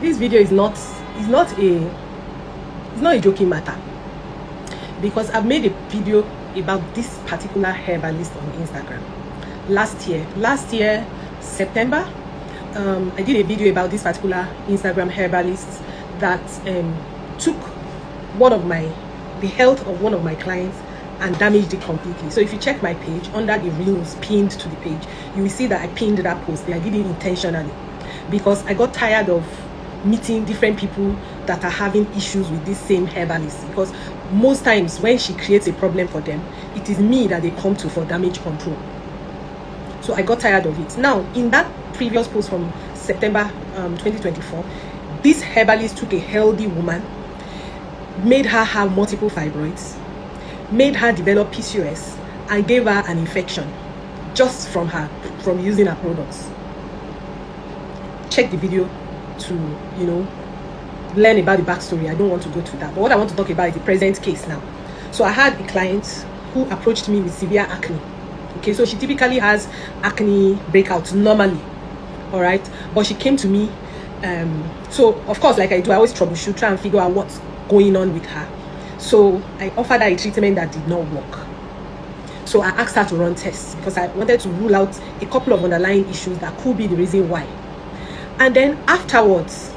this video is not a joking matter, because I've made a video about this particular herbalist on Instagram last year September. I did a video about this particular Instagram herbalist that took the health of one of my clients and damaged it completely. So if you check my page, under the reels pinned to the page, you will see that I pinned that post. I did it intentionally because I got tired of meeting different people that are having issues with this same herbalist, because most times when she creates a problem for them, it is me that they come to for damage control. So I got tired of it. Now, in that previous post from September 2024, this herbalist took a healthy woman, made her have multiple fibroids, made her develop PCOS, and gave her an infection just from using her products. Check the video to learn about the backstory. I don't want to go to that, but what I want to talk about is the present case now. So I had a client who approached me with severe acne. Okay, so she typically has acne breakouts normally, all right, but she came to me. So of course, like I do, I always troubleshoot, try and figure out what's going on with her. So I offered her a treatment that did not work. So I asked her to run tests because I wanted to rule out a couple of underlying issues that could be the reason why. And then afterwards,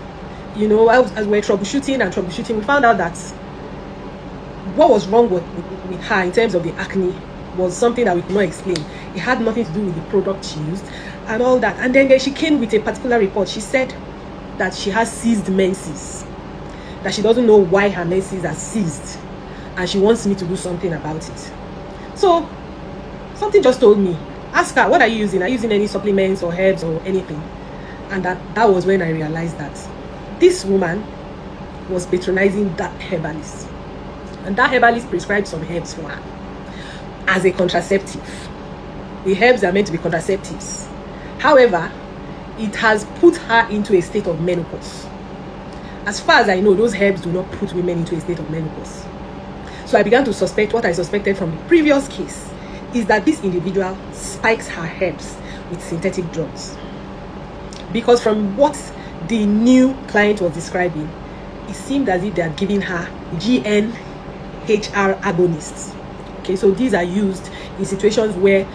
as we're troubleshooting, we found out that what was wrong with her in terms of the acne was something that we could not explain. It had nothing to do with the product she used and all that. And then she came with a particular report. She said that she has seized menses, that she doesn't know why her menses are seized, and she wants me to do something about it. So something just told me, ask her, what are you using? Are you using any supplements or herbs or anything? And that was when I realized that this woman was patronizing that herbalist, and that herbalist prescribed some herbs for her as a contraceptive. The herbs are meant to be contraceptives. However, it has put her into a state of menopause. As far as I know, those herbs do not put women into a state of menopause. So I began to suspect what I suspected from the previous case, is that this individual spikes her herbs with synthetic drugs. Because from what the new client was describing, it seemed as if they are giving her GnHR agonists. Okay, so these are used in situations where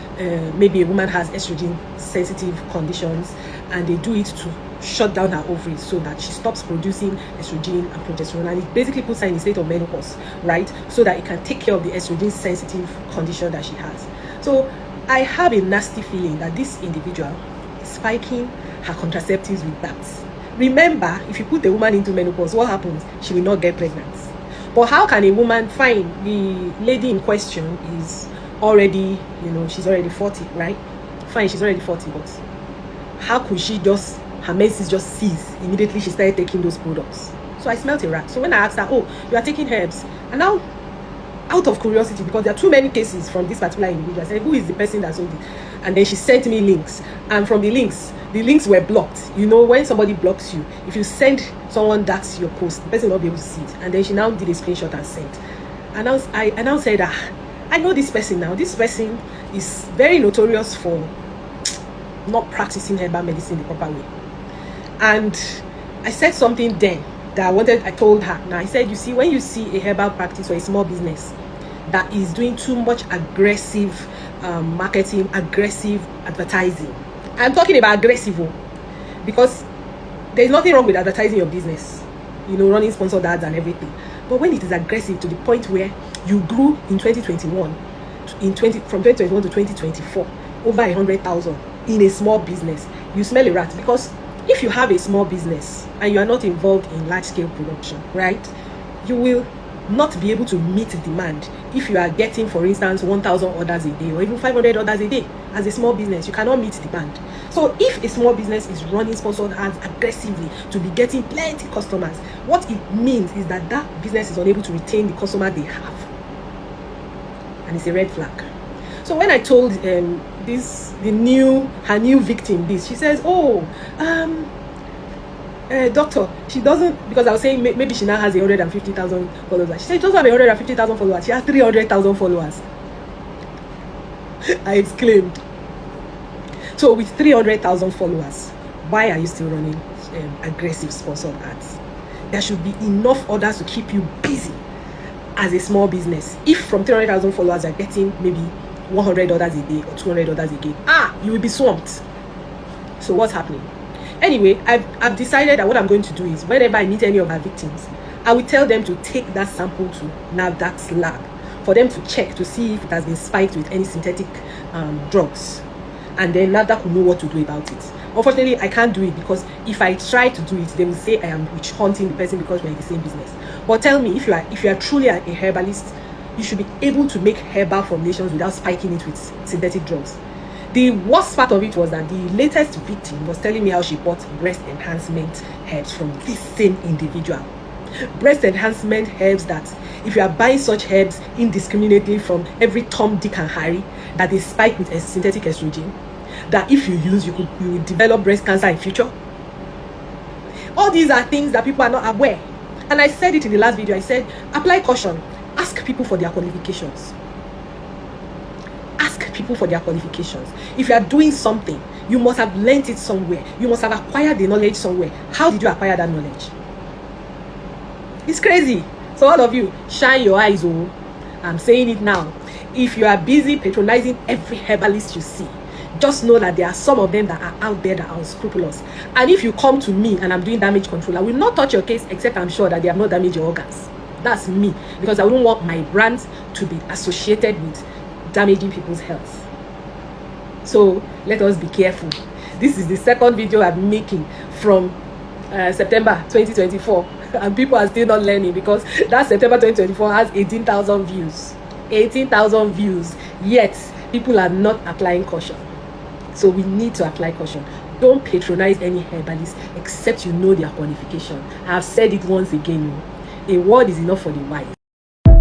maybe a woman has estrogen sensitive conditions, and they do it to shut down her ovaries so that she stops producing estrogen and progesterone, and it basically puts her in a state of menopause, right? So that it can take care of the estrogen sensitive condition that she has. So I have a nasty feeling that this individual is spiking her contraceptives with that. Remember, if you put a woman into menopause, what happens? She will not get pregnant. But how can a woman find the lady in question is already, she's already 40, right? Fine, she's already 40, but how could she just, her menses just cease immediately she started taking those products? So I smelled a rat. So when I asked her, oh, you are taking herbs, and now, out of curiosity, because there are too many cases from this particular individual, I said, who is the person that sold it? And then she sent me links, and from the links were blocked. When somebody blocks you, if you send someone that's your post, the person will not be able to see it. And then she now did a screenshot and sent. And I now said, I know this person now. This person is very notorious for not practicing herbal medicine the proper way. And I said something then that I told her. Now I said, you see, when you see a herbal practice or a small business that is doing too much aggressive marketing, aggressive advertising, I'm talking about aggressive, because there's nothing wrong with advertising your business, running sponsored ads and everything. But when it is aggressive to the point where you grew in 2021, from 2021 to 2024, over 100,000 in a small business, you smell a rat. Because if you have a small business and you are not involved in large-scale production, right, you will not be able to meet demand. If you are getting, for instance, 1,000 orders a day or even 500 orders a day as a small business, you cannot meet demand. So if a small business is running sponsored ads aggressively to be getting plenty customers, what it means is that that business is unable to retain the customer they have, and it's a red flag. So when I told her new victim this, she says, oh, doctor, she doesn't, because I was saying maybe she now has 150,000 followers. She said she doesn't have 150,000 followers, she has 300,000 followers. I exclaimed. So with 300,000 followers, why are you still running aggressive sponsored ads. There should be enough orders to keep you busy as a small business. If from 300,000 followers you're getting maybe $100 a day or $200 a day, you will be swamped. So what's happening? Anyway, I've decided that what I'm going to do is whenever I meet any of our victims, I will tell them to take that sample to nafdac's lab for them to check to see if it has been spiked with any synthetic drugs, and then nafdac will know what to do about it. Unfortunately, I can't do it because if I try to do it, they will say I am witch hunting the person because we're in the same business. But tell me, if you are truly a herbalist, you should be able to make herbal formulations without spiking it with synthetic drugs. The worst part of it was that the latest victim was telling me how she bought breast enhancement herbs from this same individual. Breast enhancement herbs that, if you are buying such herbs indiscriminately from every Tom, Dick and Harry, that they spike with a synthetic estrogen, that if you use, you will develop breast cancer in future. All these are things that people are not aware. And I said it in the last video. I said, apply caution. Ask people for their qualifications. Ask people for their qualifications. If you are doing something, you must have learned it somewhere. You must have acquired the knowledge somewhere. How did you acquire that knowledge? It's crazy. So all of you, shine your eyes. Oh, I'm saying it now. If you are busy patronizing every herbalist you see, just know that there are some of them that are out there that are unscrupulous. And if you come to me and I'm doing damage control, I will not touch your case except I'm sure that they have not damaged your organs. That's me, because I wouldn't want my brand to be associated with damaging people's health. So let us be careful. This is the second video I'm making from September 2024, and people are still not learning because that September 2024 has 18,000 views. 18,000 views, yet people are not applying caution. So we need to apply caution. Don't patronize any herbalist except you know their qualification. I have said it once again. A word is enough for the wise.